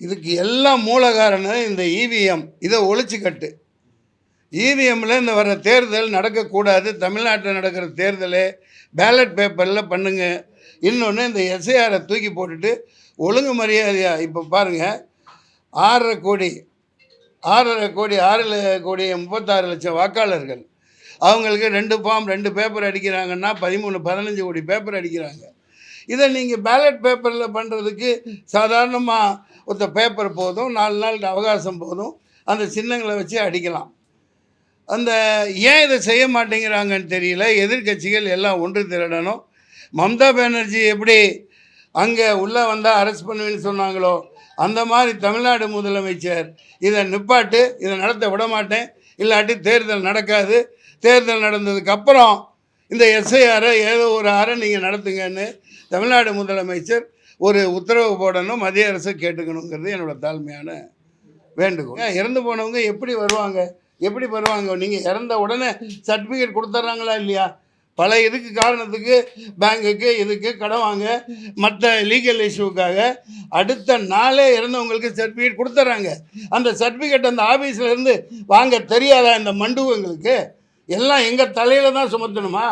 இதுக்கு எல்லாம் மூல காரணம் இந்த இவிஎம். இதை ஒழிச்சு கட்டு. இவிஎம்மில் இந்த வர தேர்தல் நடக்கக்கூடாது. தமிழ்நாட்டில் நடக்கிற தேர்தலே பேலட் பேப்பரில் பண்ணுங்க. இன்னொன்று இந்த எஸ்ஐஆரை தூக்கி போட்டுட்டு ஒழுங்கு மரியாதையாக இப்போ பாருங்கள், 6,5 கோடி 36 லட்சம் வாக்காளர்கள். அவங்களுக்கு 2 ஃபார்ம் 2 பேப்பர் அடிக்கிறாங்கன்னா 15 கோடி பேப்பர் அடிக்கிறாங்க. இதை நீங்கள் பேலட் பேப்பரில் பண்ணுறதுக்கு சாதாரணமாக ஒருத்த பேப்பர் போதும், 4 நாள் அவகாசம் போதும், அந்த சின்னங்களை வச்சு அடிக்கலாம். அந்த ஏன் இதை செய்ய மாட்டேங்கிறாங்கன்னு தெரியல. எதிர்கட்சிகள் எல்லாம் ஒன்று திரடணும். மம்தா பானர்ஜி எப்படி அங்கே உள்ளே வந்தால் அரெஸ்ட் பண்ணுவேன்னு சொன்னாங்களோ, அந்த மாதிரி தமிழ்நாடு முதலமைச்சர் இதை நிப்பாட்டு, இதை நடத்த விட மாட்டேன், இல்லாட்டி தேர்தல் நடக்காது, தேர்தல் நடந்ததுக்கப்புறம் இந்த எஸ்ஐஆரை ஏதோ ஒரு ஆரை நீங்கள் நடத்துங்கன்னு தமிழ்நாடு முதலமைச்சர் ஒரு உத்தரவு போடணும், மத்திய அரசு கேட்டுக்கணுங்கிறது என்னோட தாழ்மையான வேண்டுகோள். இறந்து போனவங்க எப்படி வருவாங்க? நீங்கள் இறந்த உடனே சர்டிஃபிகேட் கொடுத்துட்றாங்களா இல்லையா? பல இதுக்கு காரணத்துக்கு பேங்குக்கு இதுக்கு கடன் வாங்க, மற்ற லீகல் இஷ்யூக்காக அடுத்த நாளே இறந்தவங்களுக்கு சர்டிஃபிகேட் கொடுத்துட்றாங்க. அந்த சர்டிஃபிகேட் அந்த ஆஃபீஸில் இருந்து வாங்க தெரியாதா இந்த மண்டுவங்களுக்கு? எல்லாம் எங்கள் தலையில் தான் சுமத்தணுமா?